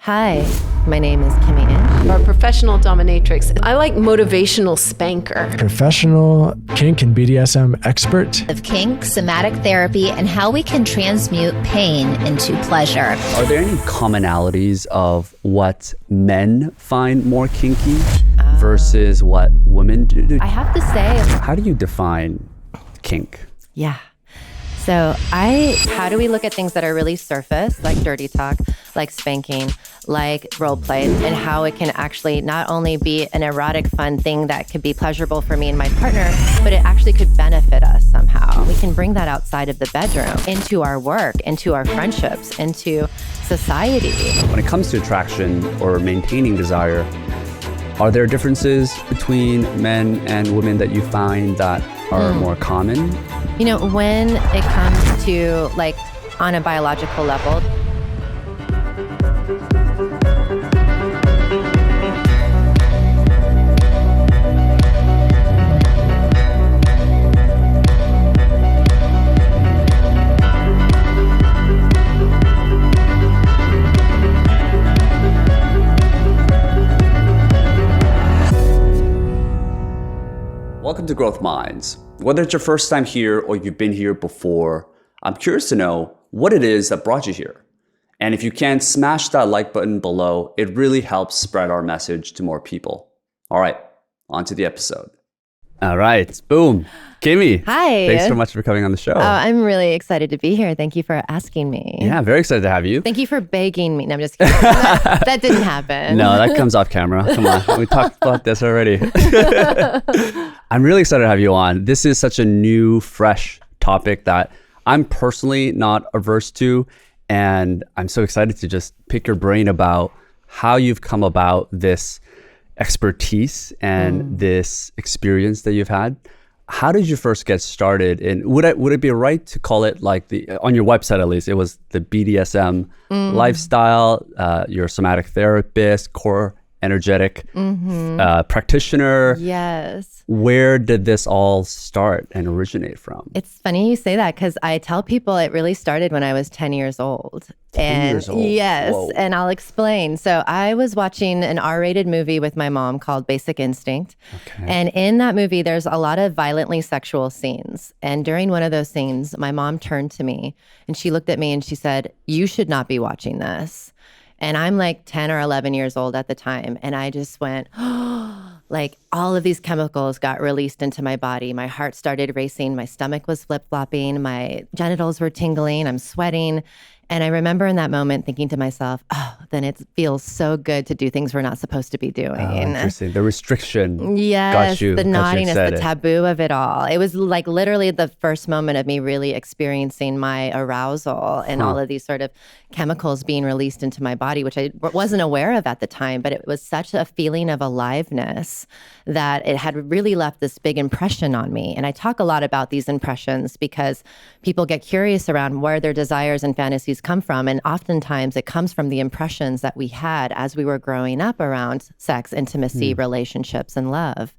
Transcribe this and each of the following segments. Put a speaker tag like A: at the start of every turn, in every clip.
A: Hi, my name is Kimmy Inch.
B: Or professional dominatrix. I like motivational spanker.
C: Professional kink and BDSM expert.
D: Of kink, somatic therapy, and how we can transmute pain into pleasure.
E: Are there any commonalities of what men find more kinky versus what women do?
A: I have to say,
E: How do you define kink?
A: yeah. So how do we look at things that are really surface, like dirty talk, like spanking, like role play, and how it can actually not only be an erotic, fun thing that could be pleasurable for me and my partner, but it actually could benefit us somehow. We can bring that outside of the bedroom, into our work, into our friendships, into society.
E: When it comes to attraction or maintaining desire, are there differences between men and women that you find that are more common?
A: You know, when it comes to like on a biological level,
E: Welcome to Growth Minds. Whether it's your first time here or you've been here before, I'm curious to know what it is that brought you here. And if you can, smash that like button below. It really helps spread our message to more people. All right, on to the episode. All right, boom. Kimmy.
A: Hi.
E: Thanks so much for coming on the show.
A: I'm really excited to be here. Thank you for asking me.
E: Yeah, very excited to have you.
A: Thank you for begging me. No, I'm just kidding. That didn't happen.
E: No, that comes off camera. Come on, we talked about this already. I'm really excited to have you on. This is such a new, fresh topic that I'm personally not averse to. And I'm so excited to just pick your brain about how you've come about this expertise and this experience that you've had. How did you first get started? And would it be right to call it like on your website at least, it was the BDSM lifestyle, you're a somatic therapist, core energetic practitioner.
A: Yes.
E: Where did this all start and originate from?
A: It's funny you say that because I tell people it really started when I was 10 years old.
E: 10 years old?
A: Yes,
E: Whoa.
A: and I'll explain. So I was watching an R-rated movie with my mom called Basic Instinct.
E: Okay.
A: And in that movie, there's a lot of violently sexual scenes. And during one of those scenes, my mom turned to me and she looked at me and she said, "You should not be watching this." And I'm like 10 or 11 years old at the time. And I just went, like all of these chemicals got released into my body. My heart started racing. My stomach was flip-flopping. My genitals were tingling. I'm sweating. And I remember in that moment thinking to myself, oh, then it feels so good to do things we're not supposed to be doing.
E: Oh, interesting. The restriction
A: Yes,
E: got you.
A: the naughtiness, the
E: excited.
A: taboo of it all. It was like literally the first moment of me really experiencing my arousal and all of these sort of chemicals being released into my body, which I wasn't aware of at the time, but it was such a feeling of aliveness that it had really left this big impression on me. And I talk a lot about these impressions because people get curious around where their desires and fantasies come from. And oftentimes it comes from the impressions that we had as we were growing up around sex, intimacy, relationships, and love.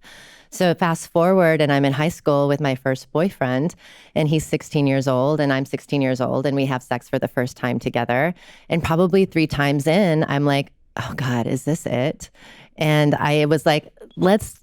A: So fast forward and I'm in high school with my first boyfriend and he's 16 years old and I'm 16 years old and we have sex for the first time together. And probably 3 times in, I'm like, oh God, is this it? And I was like, let's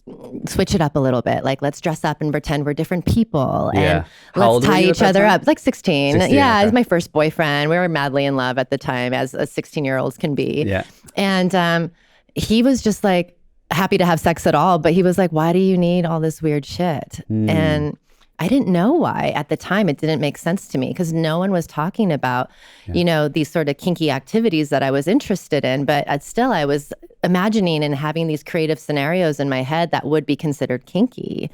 A: switch it up a little bit. Like, let's dress up and pretend we're different people.
E: Yeah.
A: And
E: How old
A: let's
E: were
A: tie
E: you at
A: each
E: that
A: other
E: time?
A: up. Like 16.
E: 16,
A: Yeah,
E: okay.
A: it was my first boyfriend. We were madly in love at the time, as a 16-year-olds can be.
E: Yeah.
A: And he was just like happy to have sex at all. But he was like, why do you need all this weird shit? And I didn't know why at the time. It didn't make sense to me because no one was talking about, you know, these sort of kinky activities that I was interested in. But still, I was imagining and having these creative scenarios in my head that would be considered kinky.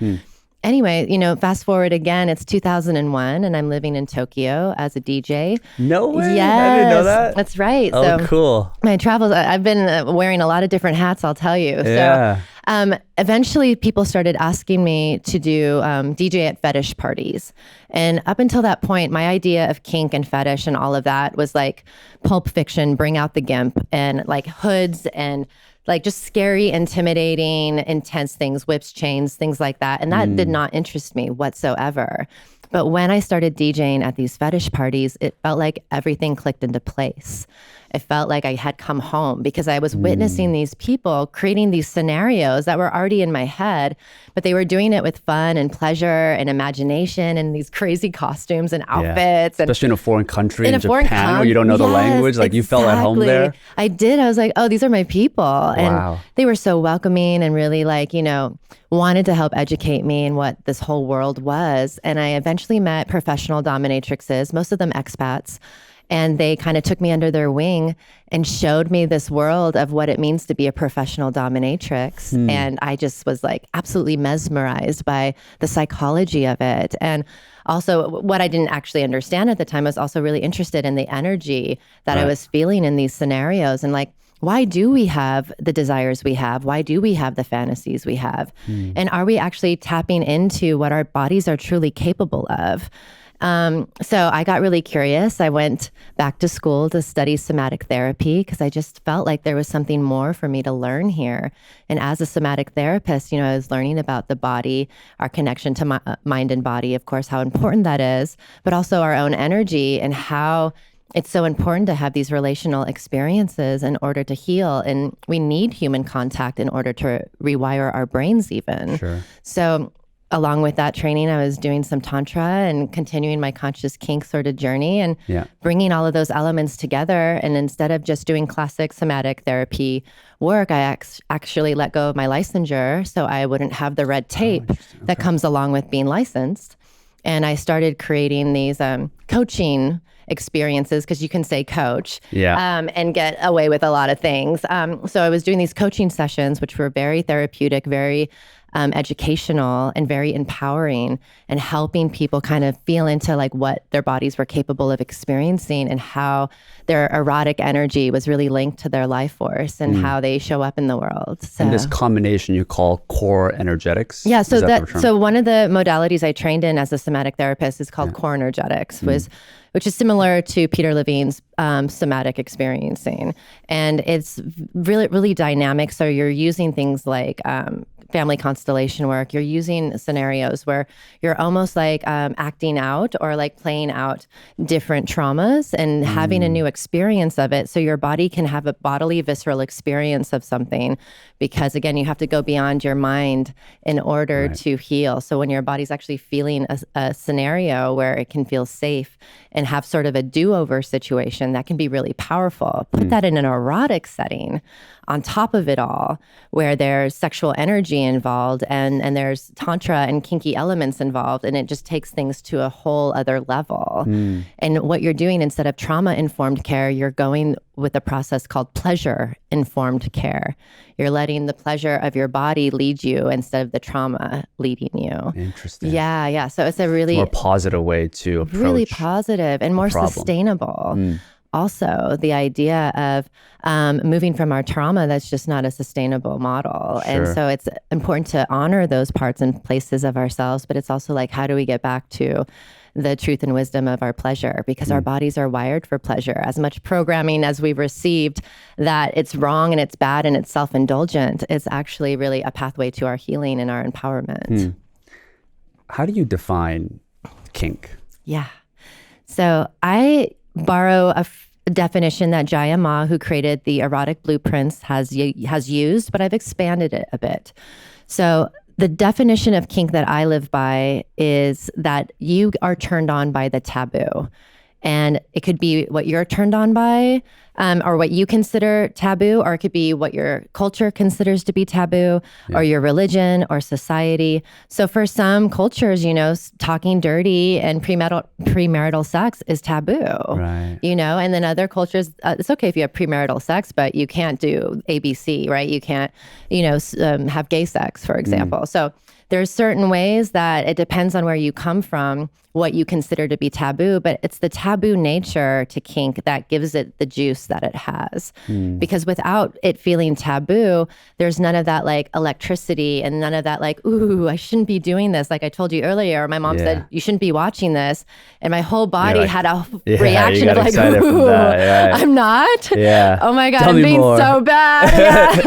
A: Anyway, you know, fast forward again, it's 2001 and I'm living in Tokyo as a DJ.
E: No way.
A: Yes,
E: I didn't know that.
A: that's right.
E: Oh,
A: So
E: cool.
A: my travels, I've been wearing a lot of different hats, I'll tell you.
E: Yeah.
A: So eventually people started asking me to do DJ at fetish parties. And up until that point, my idea of kink and fetish and all of that was like Pulp Fiction, bring out the gimp and like hoods and like just scary, intimidating, intense things, whips, chains, things like that. And that did not interest me whatsoever. But when I started DJing at these fetish parties, it felt like everything clicked into place. I felt like I had come home because I was witnessing these people creating these scenarios that were already in my head, but they were doing it with fun and pleasure and imagination and these crazy costumes and outfits. And
E: especially in a foreign country, in
A: a foreign
E: Japan, where you don't know the language. Like you felt at home there.
A: I did. I was like, oh, these are my people. And
E: Wow.
A: they were so welcoming and really wanted to help educate me in what this whole world was. And I eventually met professional dominatrixes, most of them expats. And they kind of took me under their wing and showed me this world of what it means to be a professional dominatrix. And I just was like absolutely mesmerized by the psychology of it. And also what I didn't actually understand at the time, I was also really interested in the energy that I was feeling in these scenarios. And like, why do we have the desires we have? Why do we have the fantasies we have? And are we actually tapping into what our bodies are truly capable of? So I got really curious. I went back to school to study somatic therapy because I just felt like there was something more for me to learn here. And as a somatic therapist, I was learning about the body, our connection to mind and body, of course, how important that is, but also our own energy and how it's so important to have these relational experiences in order to heal. And we need human contact in order to rewire our brains even.
E: Sure.
A: So along with that training, I was doing some Tantra and continuing my conscious kink sort of journey and bringing all of those elements together. And instead of just doing classic somatic therapy work, I actually let go of my licensure so I wouldn't have the red tape that comes along with being licensed. And I started creating these coaching experiences, because you can say coach and get away with a lot of things. So I was doing these coaching sessions, which were very therapeutic, very educational and very empowering, and helping people kind of feel into like what their bodies were capable of experiencing and how their erotic energy was really linked to their life force and how they show up in the world. So,
E: and this combination you call core energetics.
A: Yeah. So so one of the modalities I trained in as a somatic therapist is called core energetics, which is similar to Peter Levine's somatic experiencing. And it's really, really dynamic. So you're using things like family constellation work. You're using scenarios where you're almost like acting out or like playing out different traumas and having a new experience of it. So your body can have a bodily, visceral experience of something, because again, you have to go beyond your mind in order to heal. So when your body's actually feeling a scenario where it can feel safe and have sort of a do-over situation, that can be really powerful. Put that in an erotic setting on top of it all, where there's sexual energy involved and there's tantra and kinky elements involved, and it just takes things to a whole other level. And what you're doing, instead of trauma-informed care, you're going with a process called pleasure-informed care. You're letting the pleasure of your body lead you instead of the trauma leading you.
E: Interesting.
A: Yeah. So it's a really
E: more positive way to approach
A: really positive and more
E: problem.
A: Sustainable. Also, the idea of moving from our trauma, that's just not a sustainable model. And so it's important to honor those parts and places of ourselves, but it's also like, how do we get back to the truth and wisdom of our pleasure? Because our bodies are wired for pleasure. As much programming as we've received that it's wrong and it's bad and it's self-indulgent, it's actually really a pathway to our healing and our empowerment.
E: How do you define kink?
A: Yeah. So I borrow a definition that Jaya Ma, who created the erotic blueprints, has used, but I've expanded it a bit. So the definition of kink that I live by is that you are turned on by the taboo. And it could be what you're turned on by, or what you consider taboo, or it could be what your culture considers to be taboo, or your religion or society. So for some cultures, talking dirty and premarital sex is taboo,
E: right?
A: And then other cultures, it's okay if you have premarital sex, but you can't do ABC, right? You can't, have gay sex, for example. So there's certain ways that it depends on where you come from, what you consider to be taboo, but it's the taboo nature to kink that gives it the juice that it has. Because without it feeling taboo, there's none of that like electricity and none of that like, ooh, I shouldn't be doing this. Like I told you earlier, my mom said, you shouldn't be watching this. And my whole body had a reaction of like, ooh, I'm not. Oh my God, I'm being so bad.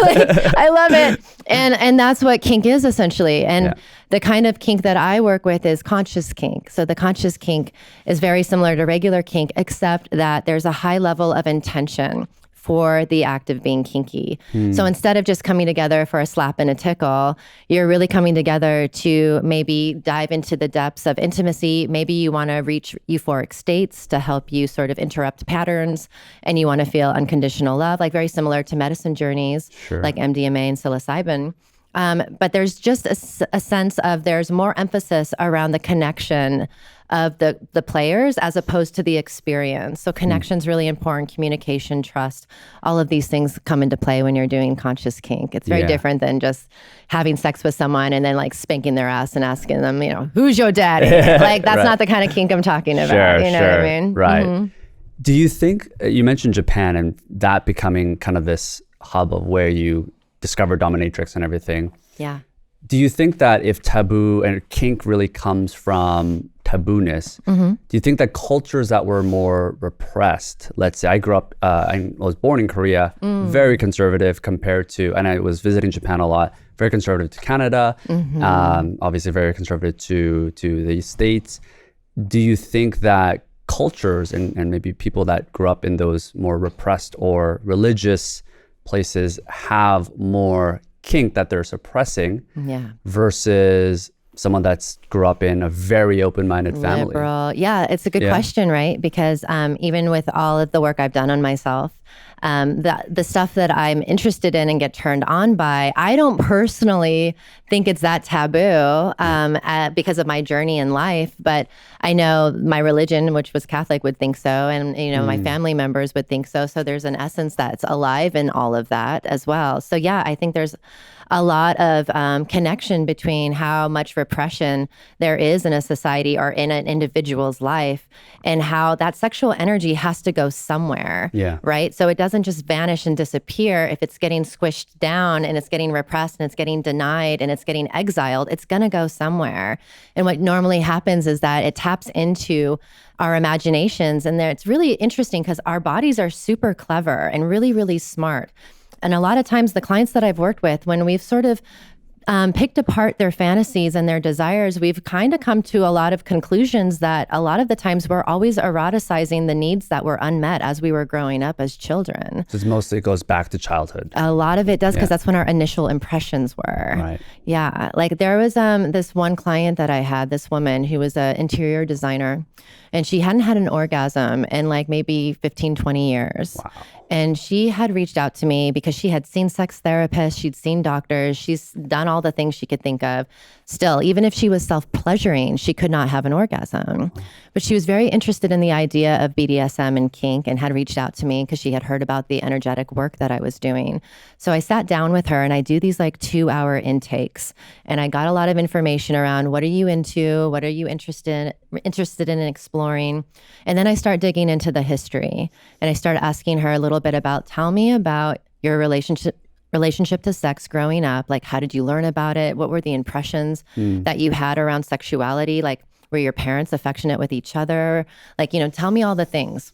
A: I love it. And that's what kink is essentially. And
E: Yeah.
A: the kind of kink that I work with is conscious kink. So the conscious kink is very similar to regular kink, except that there's a high level of intention for the act of being kinky. So instead of just coming together for a slap and a tickle, you're really coming together to maybe dive into the depths of intimacy. Maybe you want to reach euphoric states to help you sort of interrupt patterns, and you want to feel unconditional love, like very similar to medicine journeys, like MDMA and psilocybin. But there's just a sense of there's more emphasis around the connection of the players as opposed to the experience. So connection's really important, communication, trust, all of these things come into play when you're doing conscious kink. It's very different than just having sex with someone and then like spanking their ass and asking them, who's your daddy? Like that's not the kind of kink I'm talking about. You know what I mean?
E: Right. Do you think, you mentioned Japan and that becoming kind of this hub of where you discover dominatrix and everything.
A: Yeah.
E: Do you think that if taboo and kink really comes from tabooness, do you think that cultures that were more repressed, let's say I grew up, I was born in Korea, very conservative compared to, and I was visiting Japan a lot, very conservative to Canada, obviously very conservative to the States. Do you think that cultures and maybe people that grew up in those more repressed or religious places have more kink that they're suppressing versus someone that's grew up in a very open-minded family?
A: Liberal. Yeah, it's a good question, right? Because even with all of the work I've done on myself, the stuff that I'm interested in and get turned on by, I don't personally think it's that taboo because of my journey in life. But I know my religion, which was Catholic, would think so. And, my family members would think so. So there's an essence that's alive in all of that as well. So yeah, I think there's a lot of connection between how much repression there is in a society or in an individual's life and how that sexual energy has to go somewhere, right? So it doesn't just vanish and disappear. If it's getting squished down and it's getting repressed and it's getting denied and it's getting exiled, it's going to go somewhere. And what normally happens is that it taps into our imaginations. And it's really interesting because our bodies are super clever and really, really smart. And a lot of times the clients that I've worked with, when we've sort of picked apart their fantasies and their desires, we've kind of come to a lot of conclusions that a lot of the times we're always eroticizing the needs that were unmet as we were growing up as children.
E: So it mostly goes back to childhood.
A: A lot of it does because that's when our initial impressions were.
E: Right.
A: Yeah. Like there was this one client that I had, this woman who was an interior designer, and she hadn't had an orgasm in like maybe 15, 20 years. Wow. And she had reached out to me because she had seen sex therapists, she'd seen doctors, she's done all the things she could think of. Still, even if she was self-pleasuring, she could not have an orgasm. But she was very interested in the idea of BDSM and kink and had reached out to me because she had heard about the energetic work that I was doing. So I sat down with her and I do these like 2-hour intakes. And I got a lot of information around what are you into? What are you interested in exploring? And then I start digging into the history. And I started asking her a little bit about, tell me about your relationship to sex growing up. Like, how did you learn about it? What were the impressions that you had around sexuality? Like, were your parents affectionate with each other? Like, tell me all the things.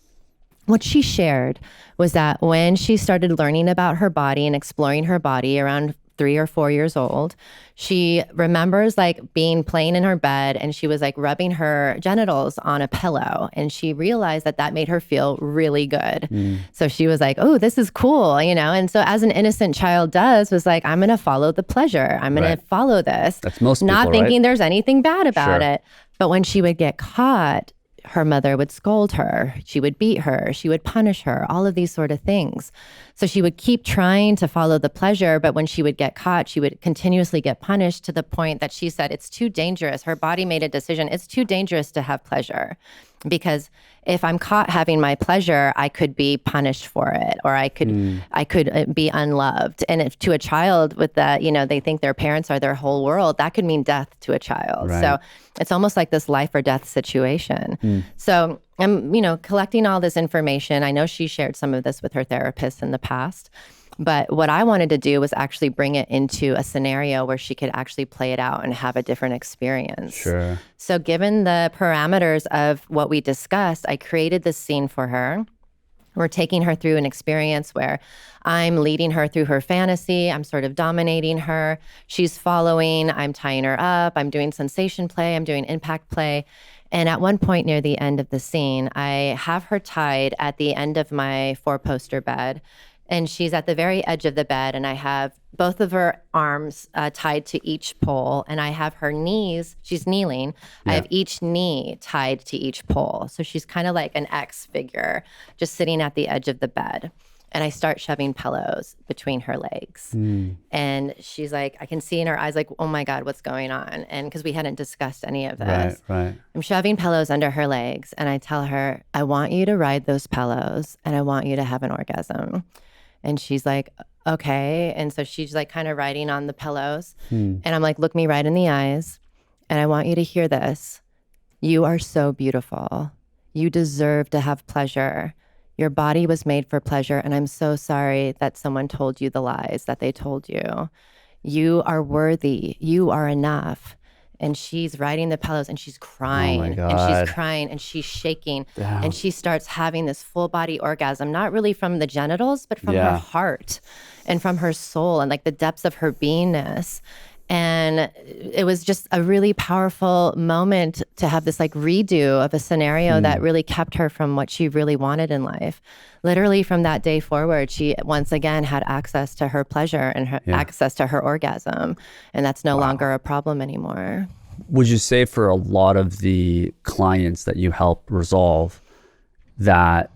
A: What she shared was that when she started learning about her body and exploring her body around 3 or 4 years old, she remembers like playing in her bed and she was like rubbing her genitals on a pillow, and she realized that made her feel really good. So she was like, oh, this is cool, and so as an innocent child does, was like, I'm going to follow the pleasure. I'm going to follow this.
E: That's most people,
A: not thinking
E: right?
A: There's anything bad about it. But when she would get caught, her mother would scold her, she would beat her, she would punish her, all of these sort of things. So she would keep trying to follow the pleasure, but when she would get caught, she would continuously get punished to the point that she said it's too dangerous. Her body made a decision, it's too dangerous to have pleasure. Because if I'm caught having my pleasure, I could be punished for it, or I could be unloved. And if to a child with that, they think their parents are their whole world, that could mean death to a child. Right. So it's almost like this life or death situation. So I'm, collecting all this information. I know she shared some of this with her therapist in the past. But what I wanted to do was actually bring it into a scenario where she could actually play it out and have a different experience.
E: Sure.
A: So given the parameters of what we discussed, I created this scene for her. We're taking her through an experience where I'm leading her through her fantasy. I'm sort of dominating her. She's following. I'm tying her up. I'm doing sensation play. I'm doing impact play. And at one point near the end of the scene, I have her tied at the end of my 4-poster bed. And she's at the very edge of the bed, and I have both of her arms tied to each pole, and I have her knees, she's kneeling, I have each knee tied to each pole. So she's kind of like an X figure, just sitting at the edge of the bed. And I start shoving pillows between her legs. And she's like, I can see in her eyes, like, oh my God, what's going on? And because we hadn't discussed any of this.
E: Right.
A: I'm shoving pillows under her legs, and I tell her, I want you to ride those pillows, and I want you to have an orgasm. And she's like, okay. And so she's like kind of riding on the pillows. And I'm like, look me right in the eyes. And I want you to hear this. You are so beautiful. You deserve to have pleasure. Your body was made for pleasure. And I'm so sorry that someone told you the lies that they told you. You are worthy. You are enough. And she's riding the pillows and she's crying.
E: Oh my God.
A: And she's crying and she's shaking.
E: Damn.
A: And she starts having this full body orgasm, not really from the genitals, but from her heart and from her soul and like the depths of her beingness. And it was just a really powerful moment to have this like redo of a scenario that really kept her from what she really wanted in life. Literally from that day forward, she once again had access to her pleasure and her access to her orgasm. And that's no longer a problem anymore.
E: Would you say for a lot of the clients that you help resolve that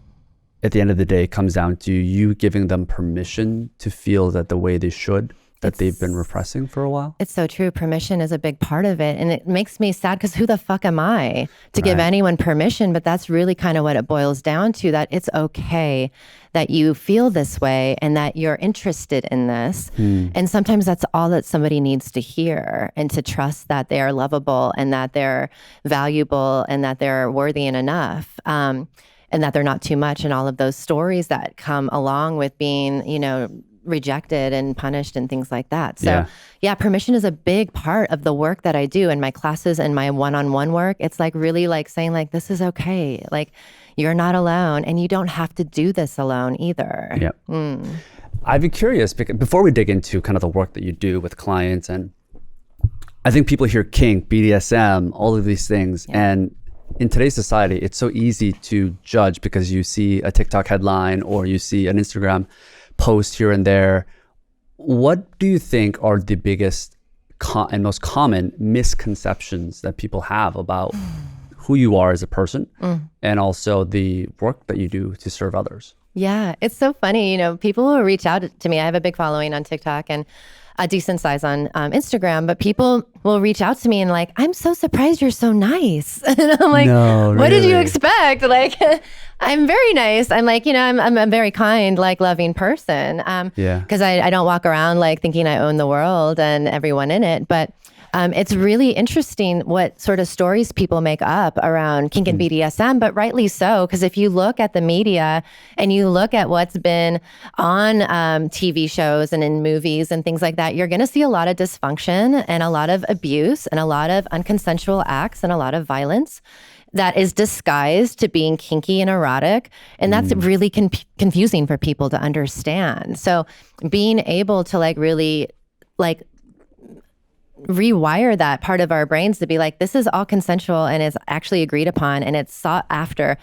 E: at the end of the day it comes down to you giving them permission to feel that the way they should? That they've been repressing for a while?
A: It's so true. Permission is a big part of it. And it makes me sad because who the fuck am I to give anyone permission? But that's really kind of what it boils down to, that it's okay that you feel this way and that you're interested in this. And sometimes that's all that somebody needs to hear, and to trust that they are lovable and that they're valuable and that they're worthy and enough. And that they're not too much, and all of those stories that come along with being, you know, rejected and punished and things like that. So yeah, permission is a big part of the work that I do in my classes and my one-on-one work. It's like really like saying like, this is okay. Like you're not alone and you don't have to do this alone either.
E: I'd be curious because before we dig into kind of the work that you do with clients, and I think people hear kink, BDSM, all of these things. And in today's society, it's so easy to judge because you see a TikTok headline or you see an Instagram post here and there. What do you think are the biggest and most common misconceptions that people have about who you are as a person and also the work that you do to serve others? Yeah,
A: it's so funny. You know, people will reach out to me. I have a big following on TikTok and a decent size on Instagram, but people will reach out to me and like, I'm so surprised you're so nice. And I'm like, no, what did you expect? Like, I'm very nice. I'm like, you know, I'm a very kind, like loving person. Because I don't walk around like thinking I own the world and everyone in it. But it's really interesting what sort of stories people make up around kink and BDSM, but rightly so, because if you look at the media and you look at what's been on TV shows and in movies and things like that, you're going to see a lot of dysfunction and a lot of abuse and a lot of unconsensual acts and a lot of violence that is disguised to being kinky and erotic. And that's really confusing for people to understand. So being able to like really like rewire that part of our brains to be like, this is all consensual and is actually agreed upon and it's sought after,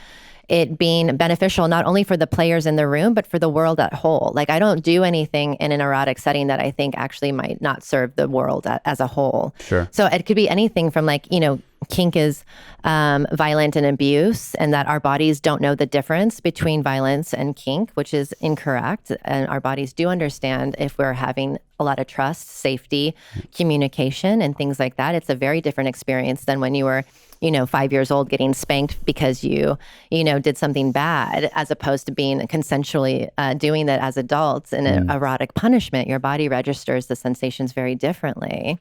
A: it being beneficial not only for the players in the room, but for the world at whole. Like I don't do anything in an erotic setting that I think actually might not serve the world as a whole.
E: Sure.
A: So it could be anything from like, you know, kink is violent and abuse, and that our bodies don't know the difference between violence and kink, which is incorrect. And our bodies do understand if we're having a lot of trust, safety, communication, and things like that. It's a very different experience than when you were, you know, 5 years old getting spanked because you know, did something bad, as opposed to being consensually doing that as adults in an erotic punishment. Your body registers the sensations very differently.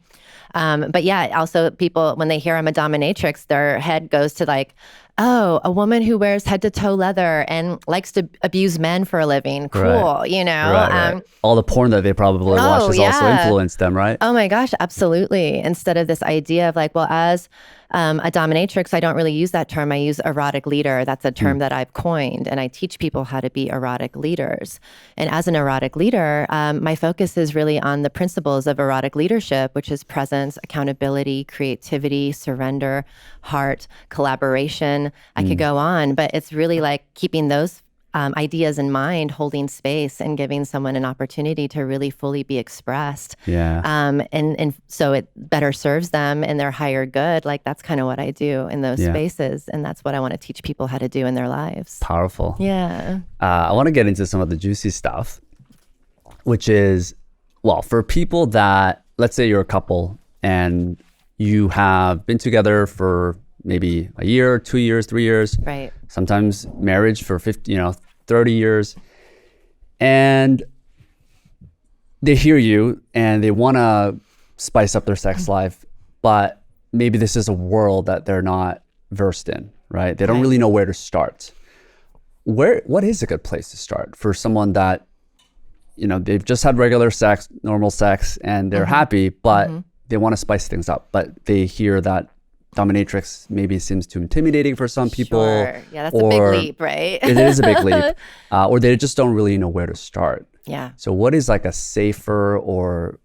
A: But yeah, also people, when they hear I'm a dominatrix, their head goes to like oh, a woman who wears head to toe leather and likes to abuse men for a living. Cool,
E: Right.
A: you know?
E: Right. All the porn that they probably watch has also influenced them, right?
A: Oh my gosh, absolutely. Instead of this idea of like, well, as a dominatrix, I don't really use that term. I use erotic leader. That's a term that I've coined, and I teach people how to be erotic leaders. And as an erotic leader, my focus is really on the principles of erotic leadership, which is presence, accountability, creativity, surrender, heart, collaboration. I could go on, but it's really like keeping those ideas in mind, holding space and giving someone an opportunity to really fully be expressed.
E: Yeah.
A: And so it better serves them and their higher good. Like that's kind of what I do in those spaces. And that's what I want to teach people how to do in their lives.
E: Powerful.
A: Yeah.
E: I want to get into some of the juicy stuff, which is, well, for people that, let's say you're a couple and you have been together for maybe a year, 2 years, 3 years.
A: Right.
E: Sometimes marriage for 30 years. And they hear you and they want to spice up their sex life, but maybe this is a world that they're not versed in, right? They don't really know where to start. What is a good place to start for someone that, they've just had regular sex, normal sex, and they're happy, but they want to spice things up, but they hear that dominatrix maybe seems too intimidating for some people.
A: Sure. Yeah, that's a big leap, right?
E: It is a big leap. Or they just don't really know where to start.
A: Yeah.
E: So what is like a safer or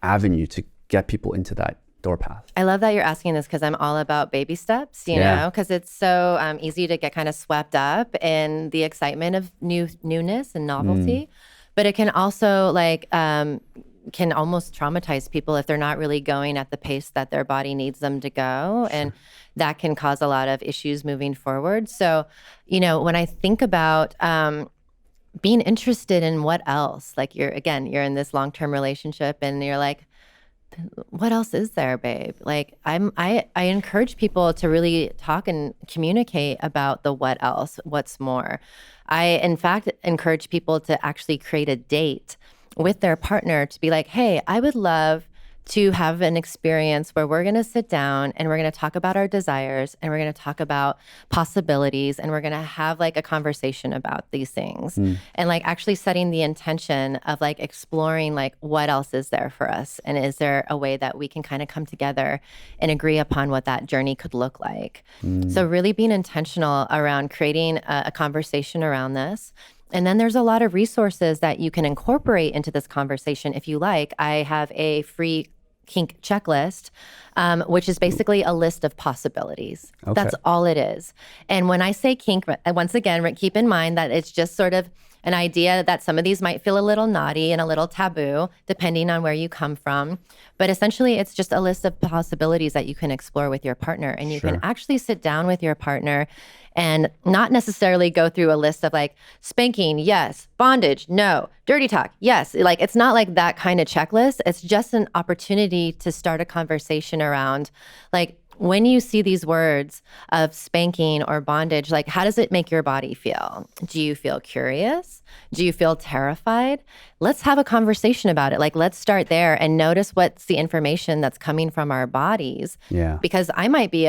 E: avenue to get people into that door path?
A: I love that you're asking this because I'm all about baby steps, you know, because it's so easy to get kind of swept up in the excitement of newness and novelty. But it can also can almost traumatize people if they're not really going at the pace that their body needs them to go. And that can cause a lot of issues moving forward. So, when I think about being interested in what else, like you're in this long-term relationship and you're like, what else is there, babe? Like I encourage people to really talk and communicate about the what else, what's more. I, in fact, encourage people to actually create a date with their partner to be like, hey, I would love to have an experience where we're going to sit down and we're going to talk about our desires and we're going to talk about possibilities and we're going to have like a conversation about these things and like actually setting the intention of like exploring like what else is there for us and is there a way that we can kind of come together and agree upon what that journey could look like. So really being intentional around creating a conversation around this. And then there's a lot of resources that you can incorporate into this conversation if you like. I have a free kink checklist, which is basically a list of possibilities. Okay. That's all it is. And when I say kink, once again, keep in mind that it's just sort of an idea that some of these might feel a little naughty and a little taboo, depending on where you come from. But essentially, it's just a list of possibilities that you can explore with your partner. And you can actually sit down with your partner and not necessarily go through a list of like spanking, yes, bondage, no, dirty talk, yes. Like it's not like that kind of checklist. It's just an opportunity to start a conversation around like, when you see these words of spanking or bondage, like how does it make your body feel? Do you feel curious? Do you feel terrified? Let's have a conversation about it. Like let's start there and notice what's the information that's coming from our bodies. Yeah. Because I might be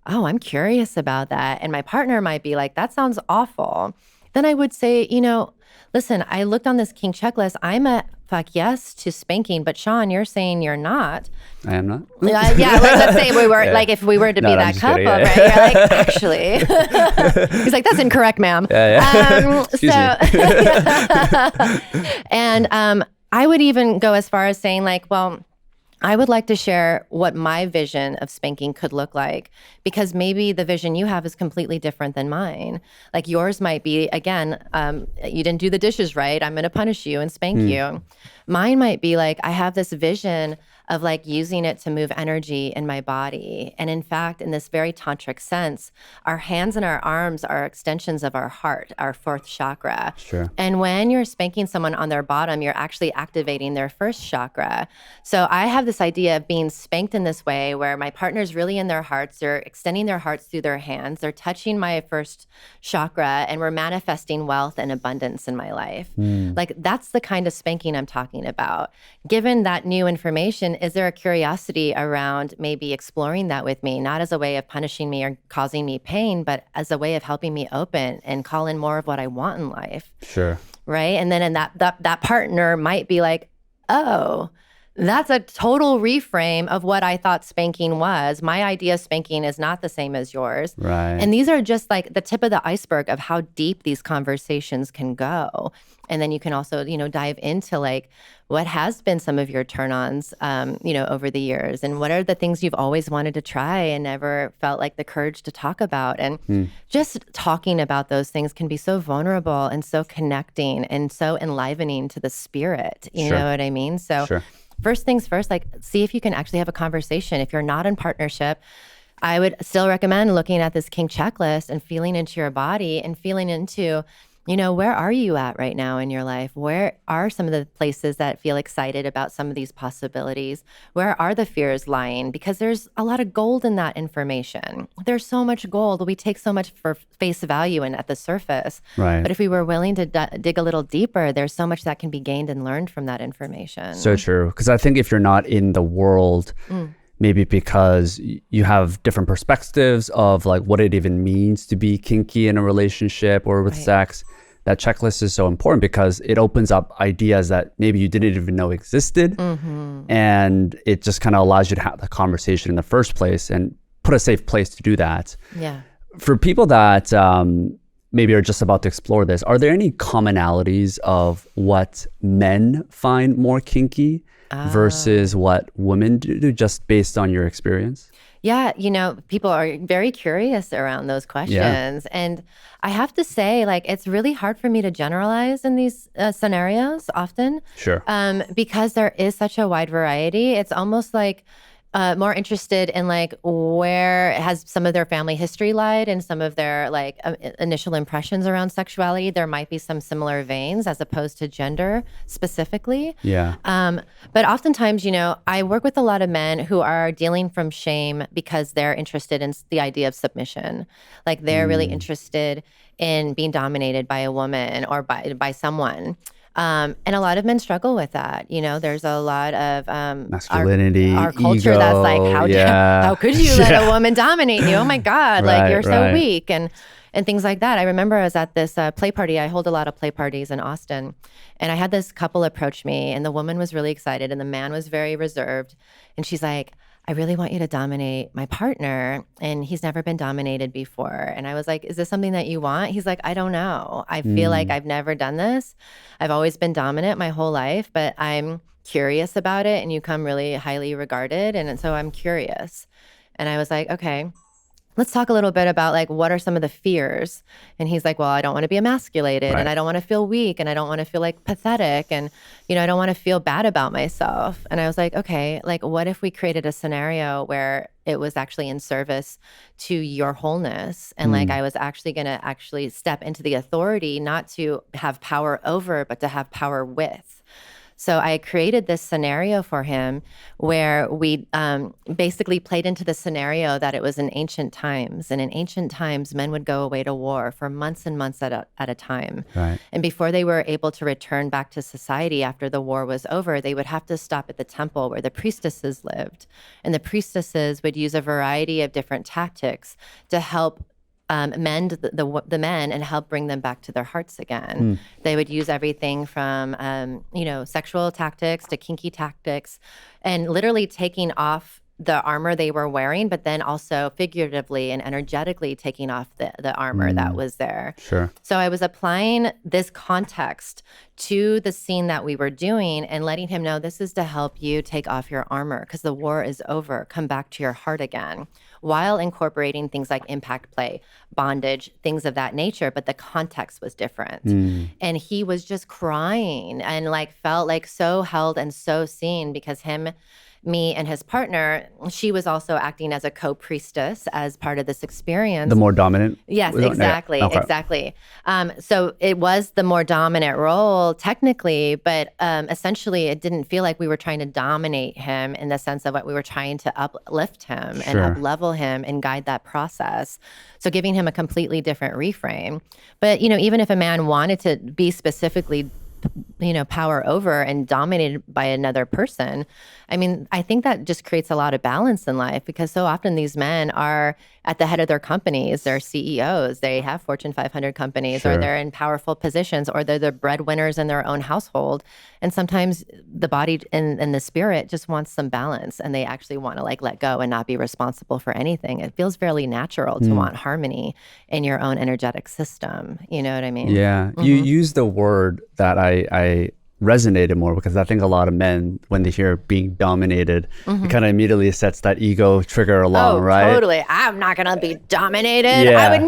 A: I'm curious about that. And my partner might be like, that sounds awful. Then I would say, listen, I looked on this kink checklist. I'm a fuck yes to spanking, but Sean, you're saying you're not.
E: I am not.
A: Yeah, let's say we were like, if we were to be that couple, right? You're like, actually, he's like, that's incorrect, ma'am. And I would even go as far as saying like, well, I would like to share what my vision of spanking could look like, because maybe the vision you have is completely different than mine. Like yours might be, again, you didn't do the dishes right, I'm going to punish you and spank you. Mine might be like, I have this vision of like using it to move energy in my body. And in fact, in this very tantric sense, our hands and our arms are extensions of our heart, our fourth chakra. Sure. And when you're spanking someone on their bottom, you're actually activating their first chakra. So I have this idea of being spanked in this way where my partner's really in their hearts, they're extending their hearts through their hands, they're touching my first chakra, and we're manifesting wealth and abundance in my life. Like that's the kind of spanking I'm talking about. Given that new information And is there a curiosity around maybe exploring that with me, not as a way of punishing me or causing me pain, but as a way of helping me open and call in more of what I want in life?
E: Sure.
A: Right. And then that partner might be like, oh, that's a total reframe of what I thought spanking was. My idea of spanking is not the same as yours.
E: Right.
A: And these are just like the tip of the iceberg of how deep these conversations can go. And then you can also, dive into like what has been some of your turn-ons, over the years, and what are the things you've always wanted to try and never felt like the courage to talk about. And just talking about those things can be so vulnerable and so connecting and so enlivening to the spirit. You know what I mean? So.
E: Sure.
A: First things first, like see if you can actually have a conversation. If you're not in partnership, I would still recommend looking at this kink checklist and feeling into your body and feeling into, where are you at right now in your life? Where are some of the places that feel excited about some of these possibilities? Where are the fears lying? Because there's a lot of gold in that information. There's so much gold. We take so much for face value and at the surface.
E: Right.
A: But if we were willing to dig a little deeper, there's so much that can be gained and learned from that information.
E: So true. Because I think if you're not in the world, maybe because you have different perspectives of like what it even means to be kinky in a relationship or with sex, that checklist is so important because it opens up ideas that maybe you didn't even know existed. And it just kind of allows you to have the conversation in the first place and put a safe place to do that.
A: Yeah.
E: For people that maybe are just about to explore this, are there any commonalities of what men find more kinky versus what women do, just based on your experience?
A: Yeah, people are very curious around those questions. And I have to say, like, it's really hard for me to generalize in these scenarios often.
E: Sure.
A: Because there is such a wide variety. It's almost like more interested in like where has some of their family history lied and some of their like initial impressions around sexuality. There might be some similar veins as opposed to gender specifically.
E: Yeah.
A: But oftentimes, I work with a lot of men who are dealing from shame because they're interested in the idea of submission. Like they're really interested in being dominated by a woman or by someone. And a lot of men struggle with that. There's a lot of
E: masculinity,
A: our culture
E: ego,
A: that's like, how could you let a woman dominate you? Oh my God, like you're so weak and things like that. I remember I was at this play party. I hold a lot of play parties in Austin. And I had this couple approach me and the woman was really excited and the man was very reserved. And she's like, I really want you to dominate my partner. And he's never been dominated before. And I was like, is this something that you want? He's like, I don't know. I feel like I've never done this. I've always been dominant my whole life, but I'm curious about it. And you come really highly regarded. And so I'm curious. And I was like, okay, let's talk a little bit about like, what are some of the fears? And he's like, well, I don't want to be emasculated and I don't want to feel weak and I don't want to feel like pathetic. And, I don't want to feel bad about myself. And I was like, okay, like what if we created a scenario where it was actually in service to your wholeness? And like, I was actually going to actually step into the authority, not to have power over, but to have power with. So I created this scenario for him where we basically played into the scenario that it was in ancient times. And in ancient times, men would go away to war for months and months at a time.
E: Right.
A: And before they were able to return back to society after the war was over, they would have to stop at the temple where the priestesses lived. And the priestesses would use a variety of different tactics to help mend the men and help bring them back to their hearts again. They would use everything from, sexual tactics to kinky tactics and literally taking off the armor they were wearing, but then also figuratively and energetically taking off the armor that was there.
E: Sure.
A: So I was applying this context to the scene that we were doing and letting him know this is to help you take off your armor because the war is over. Come back to your heart again, while incorporating things like impact play, bondage, things of that nature. But the context was different. And he was just crying and like felt like so held and so seen because me and his partner, she was also acting as a co-priestess as part of this experience.
E: The more dominant?
A: Yes, exactly.
E: Okay.
A: Exactly. So it was the more dominant role technically, but essentially it didn't feel like we were trying to dominate him in the sense of what we were trying to uplift him and up-level him and guide that process. So giving him a completely different reframe. But, even if a man wanted to be specifically power over and dominated by another person. I mean, I think that just creates a lot of balance in life, because so often these men are at the head of their companies. They're CEOs. They have Fortune 500 companies, or they're in powerful positions, or they're the breadwinners in their own household. And sometimes the body and the spirit just wants some balance, and they actually want to like let go and not be responsible for anything. It feels fairly natural to want harmony in your own energetic system. You know what I mean?
E: Yeah. You use the word that I resonated more, because I think a lot of men, when they hear being dominated, it kind of immediately sets that ego trigger along, right?
A: Totally. I'm not gonna be dominated.
E: Yeah.
A: I would